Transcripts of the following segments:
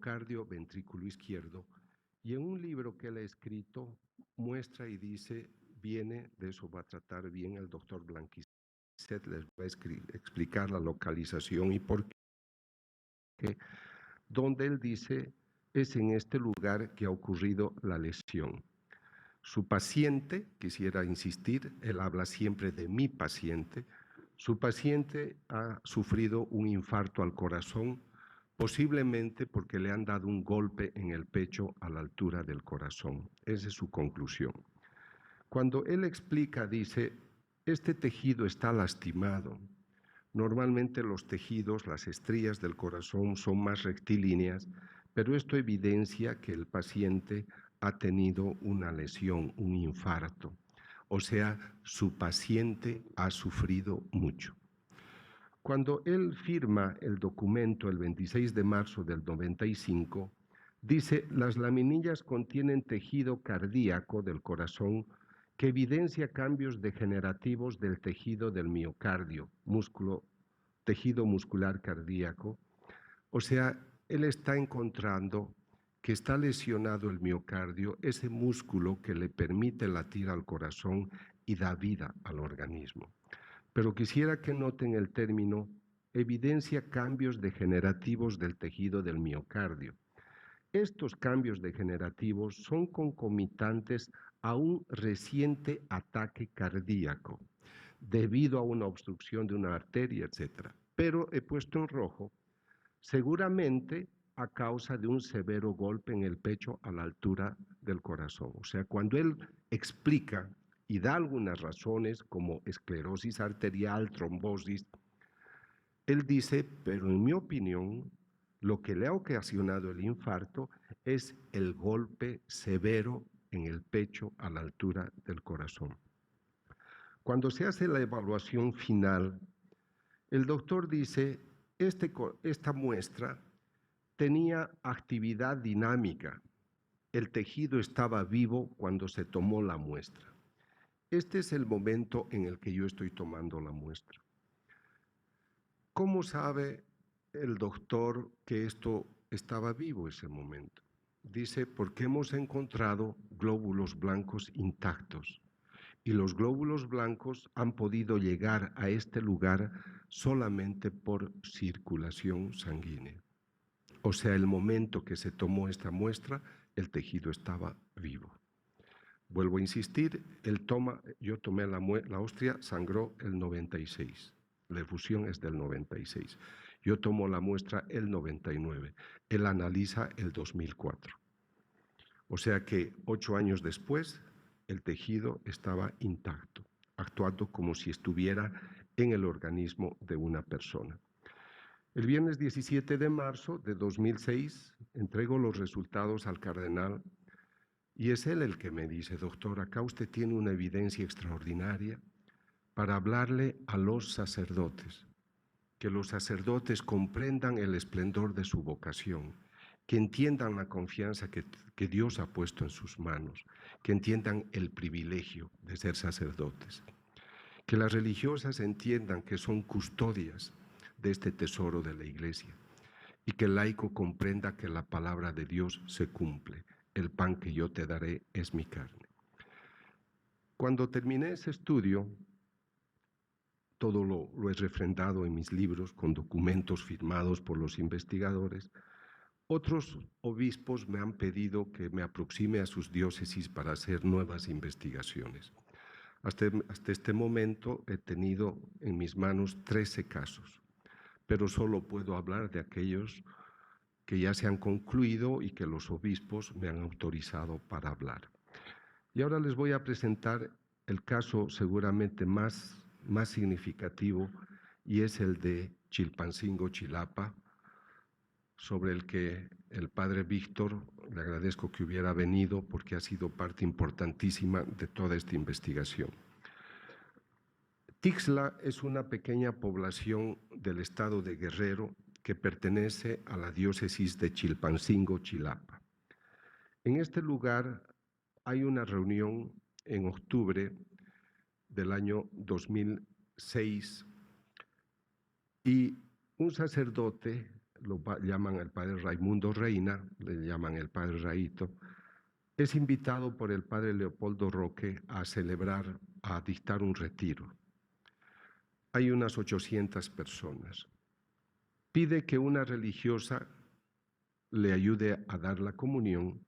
miocardio, ventrículo izquierdo, y en un libro que él ha escrito muestra y dice, viene, de eso va a tratar bien el doctor Blanquicet, les va a explicar la localización y por qué, donde él dice, es en este lugar que ha ocurrido la lesión. Su paciente, quisiera insistir, él habla siempre de mi paciente, su paciente ha sufrido un infarto al corazón, posiblemente porque le han dado un golpe en el pecho a la altura del corazón. Esa es su conclusión. Cuando él explica, dice, este tejido está lastimado. Normalmente los tejidos, las estrías del corazón son más rectilíneas, pero esto evidencia que el paciente ha tenido una lesión, un infarto. O sea, su paciente ha sufrido mucho. Cuando él firma el documento el 26 de marzo del 95, dice, las laminillas contienen tejido cardíaco del corazón que evidencia cambios degenerativos del tejido del miocardio, tejido muscular cardíaco. O sea, él está encontrando que está lesionado el miocardio, ese músculo que le permite latir al corazón y da vida al organismo. Pero quisiera que noten el término evidencia cambios degenerativos del tejido del miocardio. Estos cambios degenerativos son concomitantes a un reciente ataque cardíaco debido a una obstrucción de una arteria, etc. Pero he puesto en rojo, seguramente a causa de un severo golpe en el pecho a la altura del corazón. O sea, cuando él explica y da algunas razones como esclerosis arterial, trombosis, él dice, pero en mi opinión, lo que le ha ocasionado el infarto es el golpe severo en el pecho a la altura del corazón. Cuando se hace la evaluación final, el doctor dice, esta muestra tenía actividad dinámica, el tejido estaba vivo cuando se tomó la muestra. Este es el momento en el que yo estoy tomando la muestra. ¿Cómo sabe el doctor que esto estaba vivo ese momento? Dice, porque hemos encontrado glóbulos blancos intactos y los glóbulos blancos han podido llegar a este lugar solamente por circulación sanguínea. O sea, el momento que se tomó esta muestra, el tejido estaba vivo. Vuelvo a insistir, yo tomé la hostia, sangró el 96. La efusión es del 96. Yo tomo la muestra el 99. Él analiza el 2004. O sea que 8 años después, el tejido estaba intacto, actuando como si estuviera en el organismo de una persona. El viernes 17 de marzo de 2006, entrego los resultados al cardenal y es él el que me dice, doctor, acá usted tiene una evidencia extraordinaria para hablarle a los sacerdotes, que los sacerdotes comprendan el esplendor de su vocación, que entiendan la confianza que Dios ha puesto en sus manos, que entiendan el privilegio de ser sacerdotes, que las religiosas entiendan que son custodias de este tesoro de la Iglesia y que el laico comprenda que la palabra de Dios se cumple. El pan que yo te daré es mi carne. Cuando terminé ese estudio, todo lo he refrendado en mis libros con documentos firmados por los investigadores. Otros obispos me han pedido que me aproxime a sus diócesis para hacer nuevas investigaciones. Hasta este momento he tenido en mis manos 13 casos, pero solo puedo hablar de aquellos que ya se han concluido y que los obispos me han autorizado para hablar. Y ahora les voy a presentar el caso seguramente más significativo, y es el de Chilpancingo, Chilapa, sobre el que el padre Víctor, le agradezco que hubiera venido porque ha sido parte importantísima de toda esta investigación. Tixla es una pequeña población del estado de Guerrero que pertenece a la diócesis de Chilpancingo, Chilapa. En este lugar hay una reunión en octubre del año 2006 y un sacerdote llaman el padre Raimundo Reina, le llaman el padre Raito, es invitado por el padre Leopoldo Roque a celebrar, a dictar un retiro. Hay unas 800 personas. Pide que una religiosa le ayude a dar la comunión,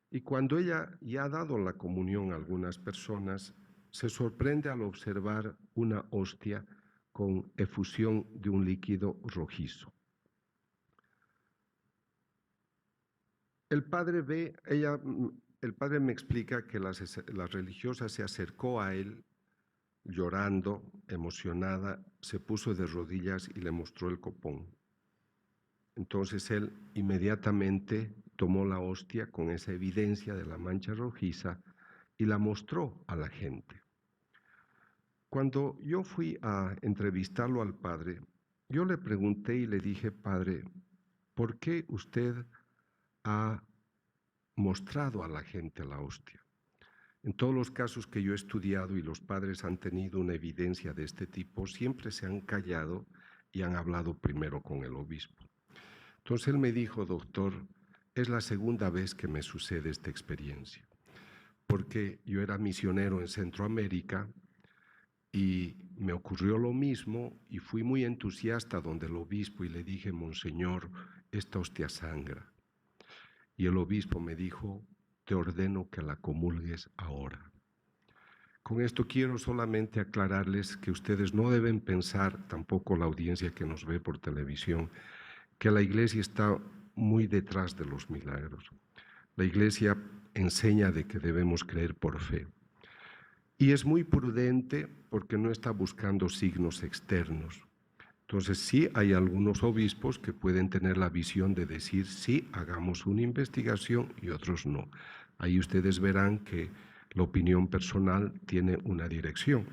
y cuando ella ya ha dado la comunión a algunas personas, se sorprende al observar una hostia con efusión de un líquido rojizo. El padre me explica que la religiosa se acercó a él llorando, emocionada, se puso de rodillas y le mostró el copón. Entonces él inmediatamente tomó la hostia con esa evidencia de la mancha rojiza y la mostró a la gente. Cuando yo fui a entrevistarlo al padre, yo le pregunté y le dije: padre, ¿por qué usted ha mostrado a la gente la hostia? En todos los casos que yo he estudiado y los padres han tenido una evidencia de este tipo, siempre se han callado y han hablado primero con el obispo. Entonces él me dijo: doctor, es la segunda vez que me sucede esta experiencia, porque yo era misionero en Centroamérica y me ocurrió lo mismo y fui muy entusiasta donde el obispo y le dije: monseñor, esta hostia sangra. Y el obispo me dijo: te ordeno que la comulgues ahora. Con esto quiero solamente aclararles que ustedes no deben pensar, tampoco la audiencia que nos ve por televisión, que la Iglesia está muy detrás de los milagros. La Iglesia enseña de que debemos creer por fe. Y es muy prudente porque no está buscando signos externos. Entonces sí hay algunos obispos que pueden tener la visión de decir: sí, hagamos una investigación, y otros no. Ahí ustedes verán que la opinión personal tiene una dirección.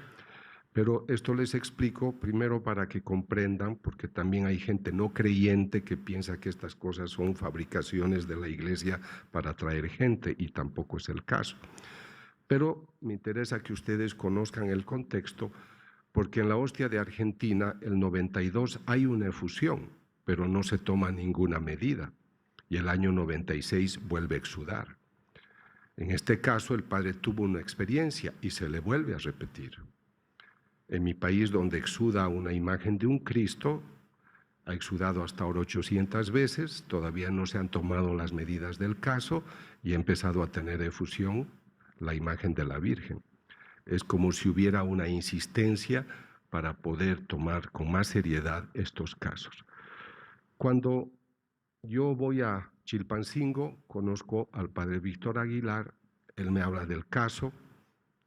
Pero esto les explico primero para que comprendan, porque también hay gente no creyente que piensa que estas cosas son fabricaciones de la Iglesia para atraer gente, y tampoco es el caso. Pero me interesa que ustedes conozcan el contexto, porque en la hostia de Argentina, el 92, hay una efusión, pero no se toma ninguna medida, y el año 96 vuelve a exudar. En este caso, el padre tuvo una experiencia y se le vuelve a repetir. En mi país, donde exuda una imagen de un Cristo, ha exudado hasta ahora 800 veces, todavía no se han tomado las medidas del caso y ha empezado a tener efusión la imagen de la Virgen. Es como si hubiera una insistencia para poder tomar con más seriedad estos casos. Cuando yo voy a Chilpancingo, conozco al padre Víctor Aguilar, él me habla del caso.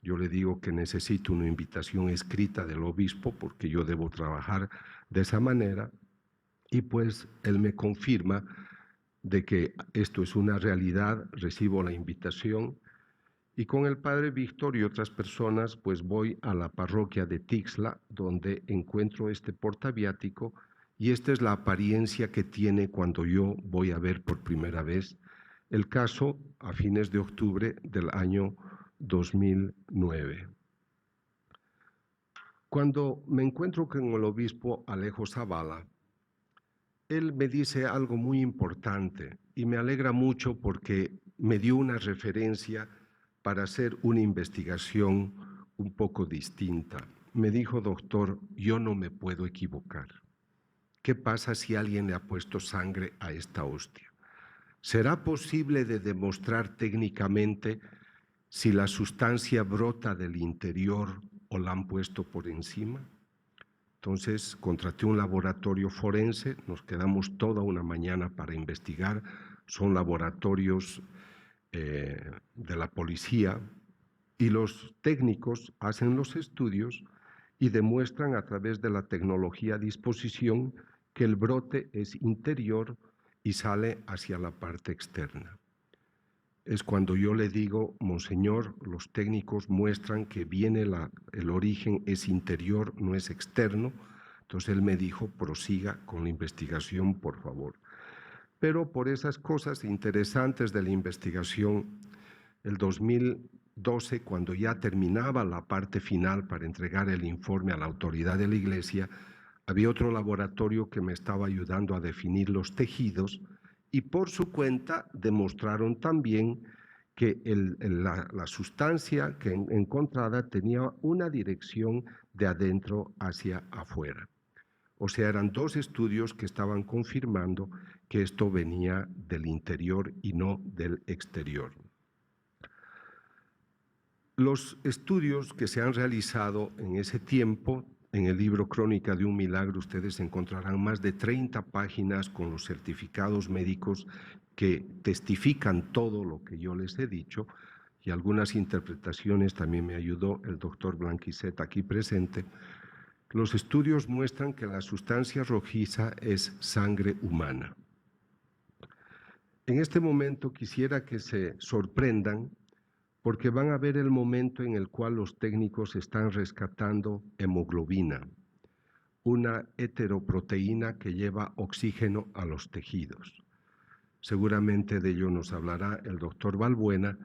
Yo le digo que necesito una invitación escrita del obispo porque yo debo trabajar de esa manera, y pues él me confirma de que esto es una realidad. Recibo la invitación y con el padre Víctor y otras personas pues voy a la parroquia de Tixla, donde encuentro este portaviático, y esta es la apariencia que tiene cuando yo voy a ver por primera vez el caso a fines de octubre del año 2009. Cuando me encuentro con el obispo Alejo Zavala, él me dice algo muy importante y me alegra mucho porque me dio una referencia para hacer una investigación un poco distinta. Me dijo: doctor, yo no me puedo equivocar. ¿Qué pasa si alguien le ha puesto sangre a esta hostia? ¿Será posible de demostrar técnicamente si la sustancia brota del interior o la han puesto por encima? Entonces contraté un laboratorio forense, nos quedamos toda una mañana para investigar. Son laboratorios de la policía, y los técnicos hacen los estudios y demuestran a través de la tecnología a disposición que el brote es interior y sale hacia la parte externa. Es cuando yo le digo: monseñor, los técnicos muestran que viene el origen es interior, no es externo. Entonces él me dijo: prosiga con la investigación, por favor. Pero por esas cosas interesantes de la investigación, el 2012, cuando ya terminaba la parte final para entregar el informe a la autoridad de la Iglesia, Había otro laboratorio que me estaba ayudando a definir los tejidos y por su cuenta demostraron también que la sustancia que encontrada tenía una dirección de adentro hacia afuera. O sea, eran dos estudios que estaban confirmando que esto venía del interior y no del exterior. Los estudios que se han realizado en ese tiempo, en el libro Crónica de un Milagro, ustedes encontrarán más de 30 páginas con los certificados médicos que testifican todo lo que yo les he dicho, y algunas interpretaciones también me ayudó el doctor Blanquiset aquí presente. Los estudios muestran que la sustancia rojiza es sangre humana. En este momento quisiera que se sorprendan porque van a ver el momento en el cual los técnicos están rescatando hemoglobina, una heteroproteína que lleva oxígeno a los tejidos. Seguramente de ello nos hablará el doctor Balbuena,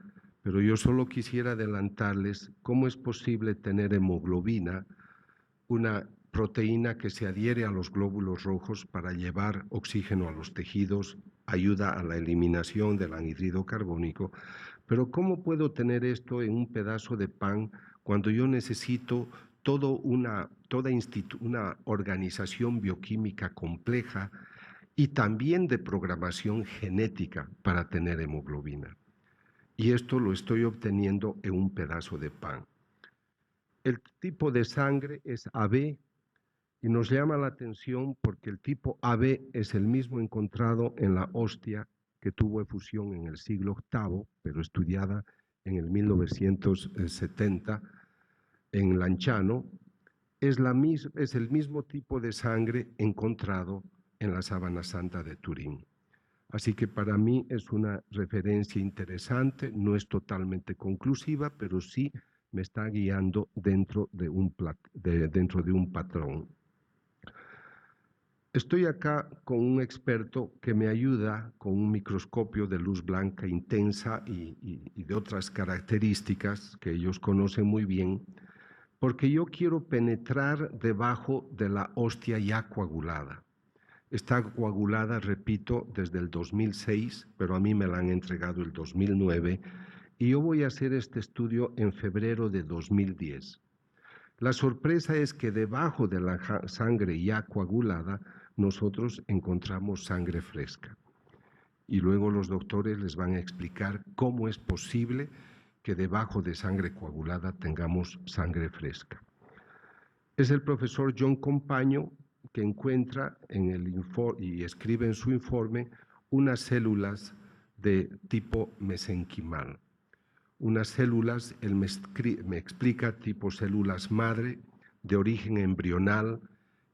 pero yo solo quisiera adelantarles cómo es posible tener hemoglobina, una proteína que se adhiere a los glóbulos rojos para llevar oxígeno a los tejidos, ayuda a la eliminación del anhídrido carbónico. Pero ¿cómo puedo tener esto en un pedazo de pan cuando yo necesito toda una organización bioquímica compleja y también de programación genética para tener hemoglobina? Y esto lo estoy obteniendo en un pedazo de pan. El tipo de sangre es AB y nos llama la atención porque el tipo AB es el mismo encontrado en la hostia que tuvo efusión en el siglo VIII, pero estudiada en el 1970 en Lanciano. Es el mismo tipo de sangre encontrado en la Sábana Santa de Turín. Así que para mí es una referencia interesante, no es totalmente conclusiva, pero sí me está guiando dentro de un patrón. Estoy acá con un experto que me ayuda con un microscopio de luz blanca intensa y de otras características que ellos conocen muy bien, porque yo quiero penetrar debajo de la hostia ya coagulada. Está coagulada, repito, desde el 2006, pero a mí me la han entregado el 2009, y yo voy a hacer este estudio en febrero de 2010. La sorpresa es que debajo de la sangre ya coagulada, nosotros encontramos sangre fresca. Y luego los doctores les van a explicar cómo es posible que debajo de sangre coagulada tengamos sangre fresca. Es el profesor John Compaño que encuentra en el informe y escribe en su informe unas células de tipo mesenquimal. Unas células, él me explica, tipo células madre, de origen embrional,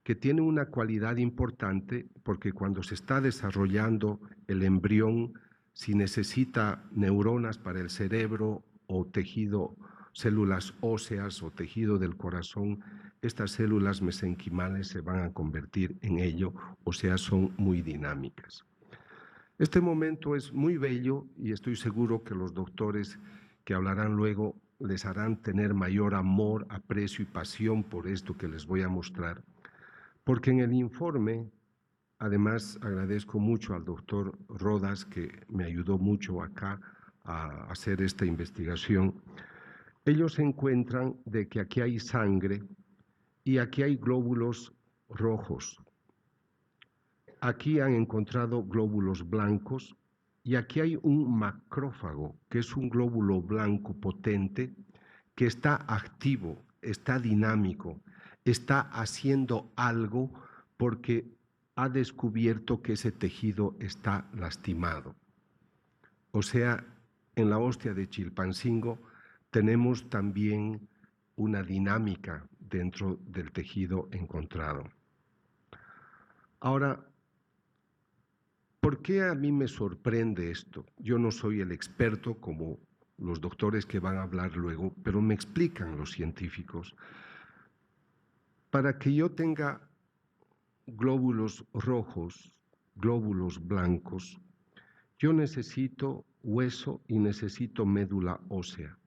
que tienen una cualidad importante porque cuando se está desarrollando el embrión, si necesita neuronas para el cerebro o tejido, células óseas o tejido del corazón, estas células mesenquimales se van a convertir en ello, o sea, son muy dinámicas. Este momento es muy bello y estoy seguro que los doctores que hablarán luego les harán tener mayor amor, aprecio y pasión por esto que les voy a mostrar. Porque en el informe, además agradezco mucho al doctor Rodas que me ayudó mucho acá a hacer esta investigación, ellos encuentran de que aquí hay sangre y aquí hay glóbulos rojos. Aquí han encontrado glóbulos blancos y aquí hay un macrófago, que es un glóbulo blanco potente que está activo, está dinámico, está haciendo algo porque ha descubierto que ese tejido está lastimado. O sea, en la hostia de Chilpancingo tenemos también una dinámica dentro del tejido encontrado. Ahora, ¿por qué a mí me sorprende esto? Yo no soy el experto como los doctores que van a hablar luego, pero me explican los científicos. Para que yo tenga glóbulos rojos, glóbulos blancos, yo necesito hueso y necesito médula ósea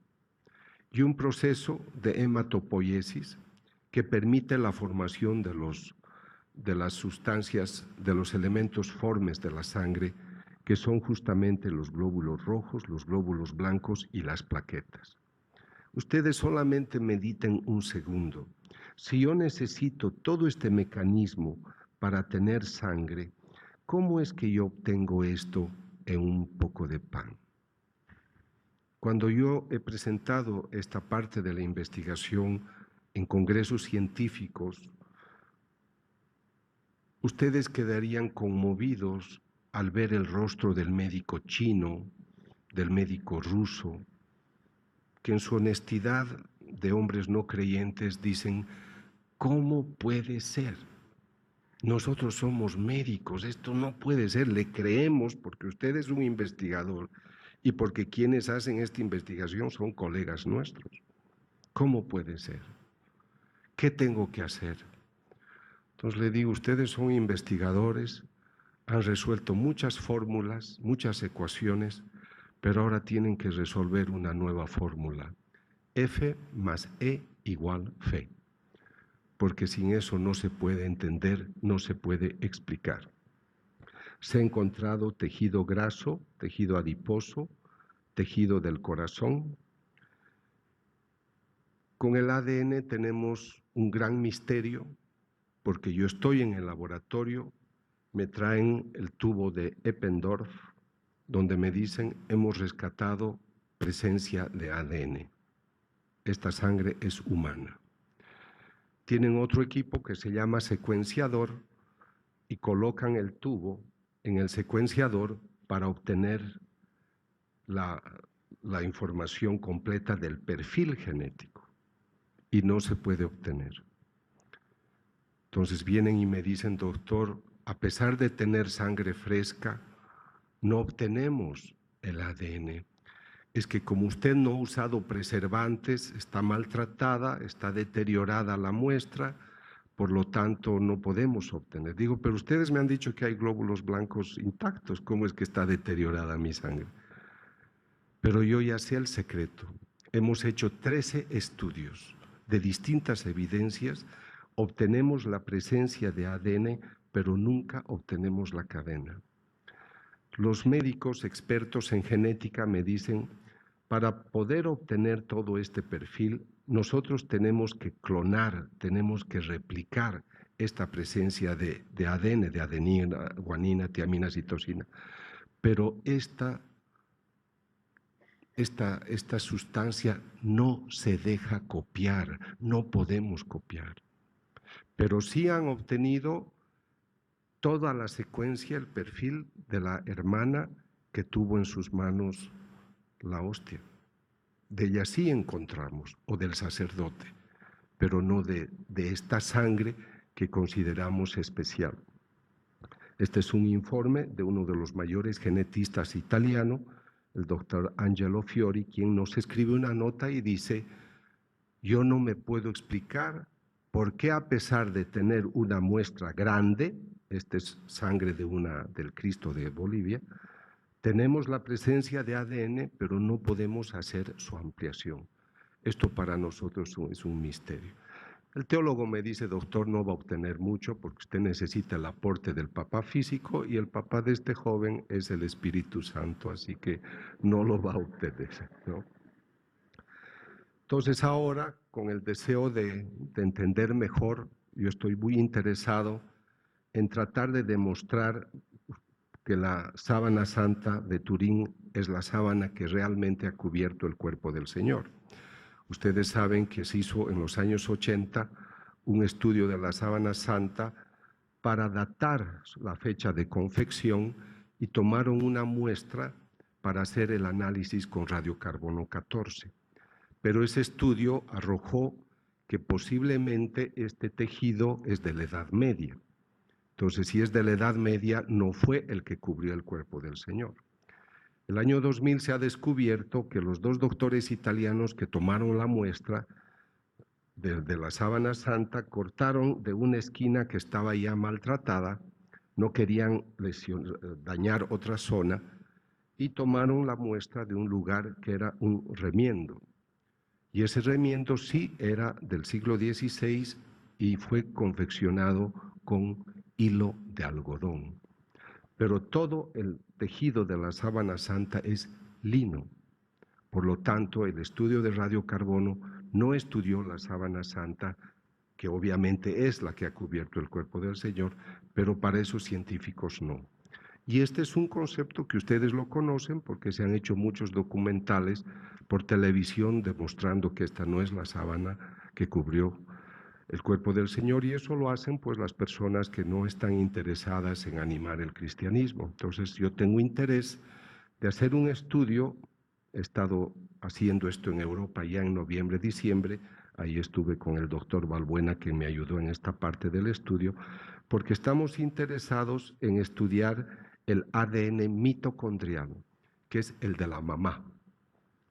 y un proceso de hematopoiesis que permite la formación de los de las sustancias, de los elementos formes de la sangre, que son justamente los glóbulos rojos, los glóbulos blancos y las plaquetas. Ustedes solamente mediten un segundo. Si yo necesito todo este mecanismo para tener sangre, ¿cómo es que yo obtengo esto en un poco de pan? Cuando yo he presentado esta parte de la investigación en congresos científicos, ustedes quedarían conmovidos al ver el rostro del médico chino, del médico ruso, que en su honestidad de hombres no creyentes dicen, ¿cómo puede ser? Nosotros somos médicos, esto no puede ser, le creemos porque usted es un investigador y porque quienes hacen esta investigación son colegas nuestros. ¿Cómo puede ser? ¿Qué tengo que hacer? Entonces le digo, ustedes son investigadores, han resuelto muchas fórmulas, muchas ecuaciones, pero ahora tienen que resolver una nueva fórmula. F más E igual F. Porque sin eso no se puede entender, no se puede explicar. Se ha encontrado tejido graso, tejido adiposo, tejido del corazón. Con el ADN tenemos un gran misterio, porque yo estoy en el laboratorio, me traen el tubo de Eppendorf, donde me dicen, hemos rescatado presencia de ADN. Esta sangre es humana. Tienen otro equipo que se llama secuenciador y colocan el tubo en el secuenciador para obtener la información completa del perfil genético y no se puede obtener. Entonces vienen y me dicen, doctor, a pesar de tener sangre fresca, no obtenemos el ADN. Es que como usted no ha usado preservantes, está maltratada, está deteriorada la muestra, por lo tanto no podemos obtener. Digo, pero ustedes me han dicho que hay glóbulos blancos intactos, ¿cómo es que está deteriorada mi sangre? Pero yo ya sé el secreto. Hemos hecho 13 estudios de distintas evidencias, obtenemos la presencia de ADN, pero nunca obtenemos la cadena. Los médicos expertos en genética me dicen, para poder obtener todo este perfil, nosotros tenemos que clonar, tenemos que replicar esta presencia de ADN, de adenina, guanina, tiamina, citosina. Pero esta sustancia no se deja copiar, no podemos copiar. Pero sí han obtenido toda la secuencia, el perfil de la hermana que tuvo en sus manos la hostia. De ella sí encontramos, o del sacerdote, pero no de esta sangre que consideramos especial. Este es un informe de uno de los mayores genetistas italianos, el doctor Angelo Fiori, quien nos escribe una nota y dice, yo no me puedo explicar por qué a pesar de tener una muestra grande, esta es sangre del Cristo de Bolivia, tenemos la presencia de ADN, pero no podemos hacer su ampliación. Esto para nosotros es un misterio. El teólogo me dice, doctor, no va a obtener mucho porque usted necesita el aporte del papá físico y el papá de este joven es el Espíritu Santo, así que no lo va a obtener, ¿no? Entonces ahora, con el deseo de entender mejor, yo estoy muy interesado en tratar de demostrar que la sábana santa de Turín es la sábana que realmente ha cubierto el cuerpo del Señor. Ustedes saben que se hizo en los años 80 un estudio de la sábana santa para datar la fecha de confección y tomaron una muestra para hacer el análisis con radiocarbono 14. Pero ese estudio arrojó que posiblemente este tejido es de la Edad Media. Entonces, si es de la Edad Media, no fue el que cubrió el cuerpo del Señor. El año 2000 se ha descubierto que los dos doctores italianos que tomaron la muestra de la sábana santa cortaron de una esquina que estaba ya maltratada, no querían dañar otra zona y tomaron la muestra de un lugar que era un remiendo. Y ese remiendo sí era del siglo XVI y fue confeccionado con hilo de algodón. Pero todo el tejido de la sábana santa es lino. Por lo tanto, el estudio de radiocarbono no estudió la sábana santa, que obviamente es la que ha cubierto el cuerpo del Señor, pero para esos científicos no. Y este es un concepto que ustedes lo conocen porque se han hecho muchos documentales por televisión demostrando que esta no es la sábana que cubrió el cuerpo del Señor, y eso lo hacen pues las personas que no están interesadas en animar el cristianismo. Entonces yo tengo interés de hacer un estudio. He estado haciendo esto en Europa ya en noviembre, diciembre. Ahí estuve con el doctor Balbuena, que me ayudó en esta parte del estudio, porque estamos interesados en estudiar el ADN mitocondrial, que es el de la mamá.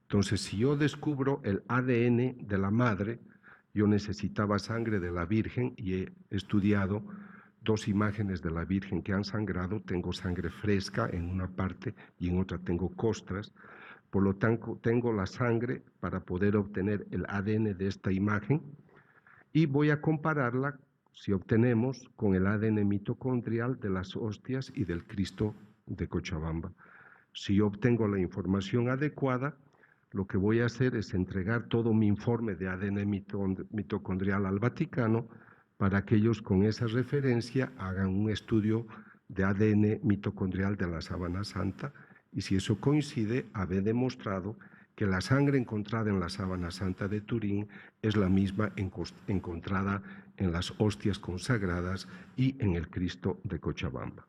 Entonces, si yo descubro el ADN de la madre, yo necesitaba sangre de la Virgen y he estudiado 2 imágenes de la Virgen que han sangrado. Tengo sangre fresca en una parte y en otra tengo costras. Por lo tanto, tengo la sangre para poder obtener el ADN de esta imagen y voy a compararla, si obtenemos, con el ADN mitocondrial de las hostias y del Cristo de Cochabamba. Si yo obtengo la información adecuada, lo que voy a hacer es entregar todo mi informe de ADN mitocondrial al Vaticano para que ellos con esa referencia hagan un estudio de ADN mitocondrial de la sábana santa, y si eso coincide, habré demostrado que la sangre encontrada en la sábana santa de Turín es la misma encontrada en las hostias consagradas y en el Cristo de Cochabamba.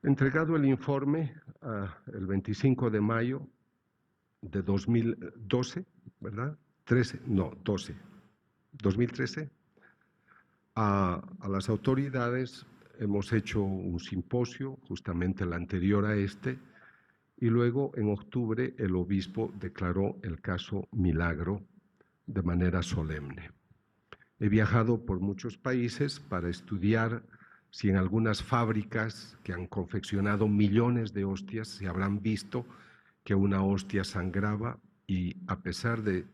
Entregado el informe el 25 de mayo de 2012, ¿verdad? 2013, a las autoridades hemos hecho un simposio, justamente el anterior a este, y luego en octubre el obispo declaró el caso milagro de manera solemne. He viajado por muchos países para estudiar si en algunas fábricas que han confeccionado millones de hostias se habrán visto que una hostia sangraba, y a pesar de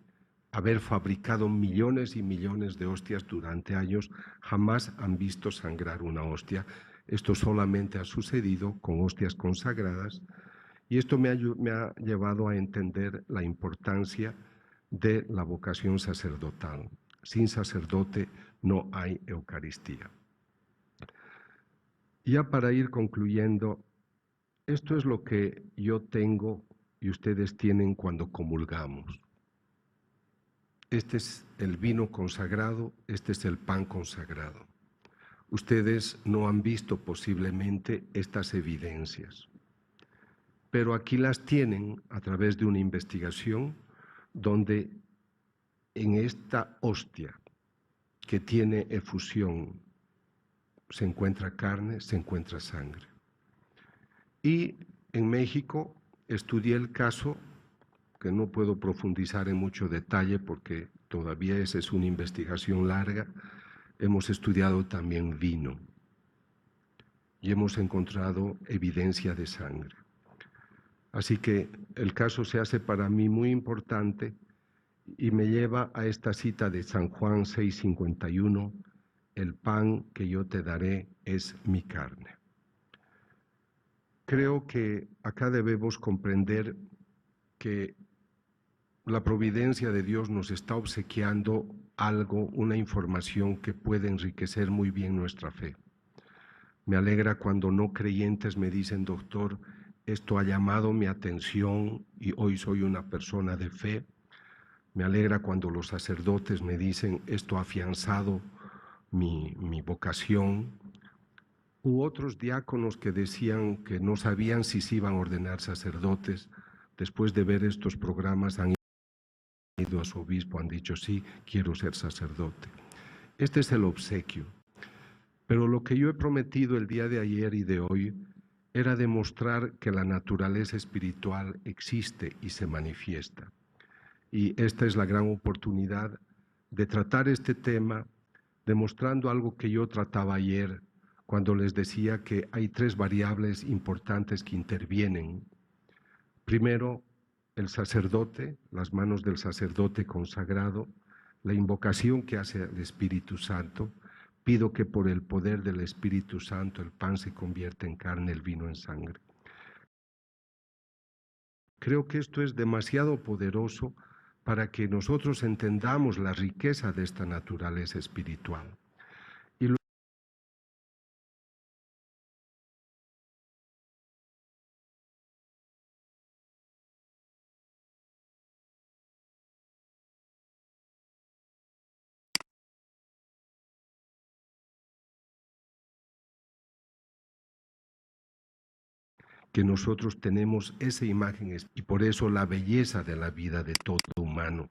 haber fabricado millones y millones de hostias durante años, jamás han visto sangrar una hostia. Esto solamente ha sucedido con hostias consagradas, y esto me ha llevado a entender la importancia de la vocación sacerdotal. Sin sacerdote no hay Eucaristía. Ya para ir concluyendo, esto es lo que yo tengo y ustedes tienen cuando comulgamos. Este es el vino consagrado, este es el pan consagrado. Ustedes no han visto posiblemente estas evidencias, pero aquí las tienen a través de una investigación donde en esta hostia que tiene efusión se encuentra carne, se encuentra sangre. Y en México estudié el caso, que no puedo profundizar en mucho detalle porque todavía esa es una investigación larga. Hemos estudiado también vino y hemos encontrado evidencia de sangre. Así que el caso se hace para mí muy importante y me lleva a esta cita de San Juan 6:51, el pan que yo te daré es mi carne. Creo que acá debemos comprender que la providencia de Dios nos está obsequiando algo, una información que puede enriquecer muy bien nuestra fe. Me alegra cuando no creyentes me dicen: doctor, esto ha llamado mi atención y hoy soy una persona de fe. Me alegra cuando los sacerdotes me dicen: esto ha afianzado mi vocación. U otros diáconos que decían que no sabían si se iban a ordenar sacerdotes, después de ver estos programas han ido a su obispo, han dicho: sí, quiero ser sacerdote. Este es el obsequio. Pero lo que yo he prometido el día de ayer y de hoy era demostrar que la naturaleza espiritual existe y se manifiesta. Y esta es la gran oportunidad de tratar este tema, demostrando algo que yo trataba ayer cuando les decía que hay 3 variables importantes que intervienen. Primero, el sacerdote, las manos del sacerdote consagrado, la invocación que hace el Espíritu Santo, Pido que por el poder del Espíritu Santo el pan se convierta en carne, el vino en sangre. Creo que esto es demasiado poderoso para que nosotros entendamos la riqueza de esta naturaleza espiritual. Y que nosotros tenemos esa imagen y por eso la belleza de la vida de todo humano,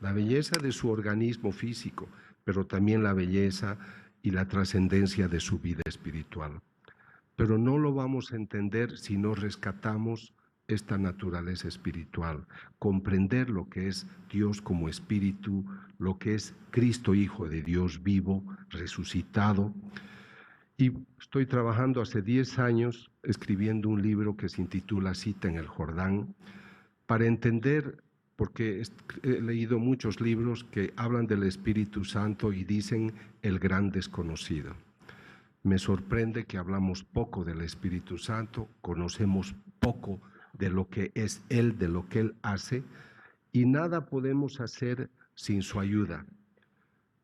la belleza de su organismo físico, pero también la belleza y la trascendencia de su vida espiritual. Pero no lo vamos a entender si no rescatamos esta naturaleza espiritual, comprender lo que es Dios como espíritu, lo que es Cristo, Hijo de Dios vivo, resucitado. Y estoy trabajando hace 10 años escribiendo un libro que se intitula Cita en el Jordán, para entender, porque he leído muchos libros que hablan del Espíritu Santo y dicen el gran desconocido. Me sorprende que hablamos poco del Espíritu Santo, conocemos poco de lo que es Él, de lo que Él hace, y nada podemos hacer sin su ayuda.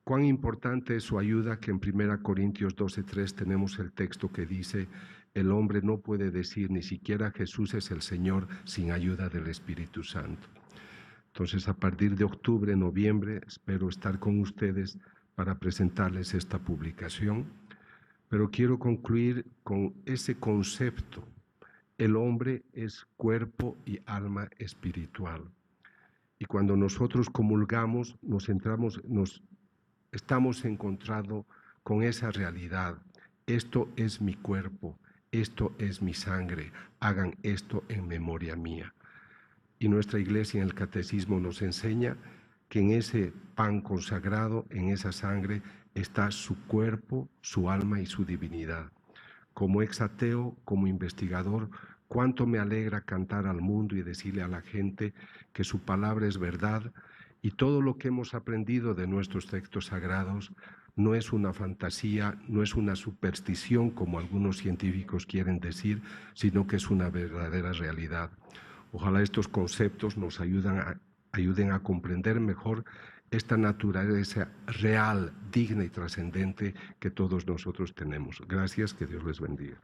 Cuán importante es su ayuda, que en 1 Corintios 12:3 tenemos el texto que dice: el hombre no puede decir ni siquiera Jesús es el Señor sin ayuda del Espíritu Santo. Entonces, a partir de octubre, noviembre, espero estar con ustedes para presentarles esta publicación. Pero quiero concluir con ese concepto. El hombre es cuerpo y alma espiritual. Y cuando nosotros comulgamos, nos estamos encontrando con esa realidad. Esto es mi cuerpo, esto es mi sangre, hagan esto en memoria mía. Y nuestra iglesia en el catecismo nos enseña que en ese pan consagrado, en esa sangre, está su cuerpo, su alma y su divinidad. Como exateo, como investigador, cuánto me alegra cantar al mundo y decirle a la gente que su palabra es verdad y todo lo que hemos aprendido de nuestros textos sagrados no es una fantasía, no es una superstición como algunos científicos quieren decir, sino que es una verdadera realidad. Ojalá estos conceptos nos ayuden a comprender mejor esta naturaleza real, digna y trascendente que todos nosotros tenemos. Gracias, que Dios les bendiga.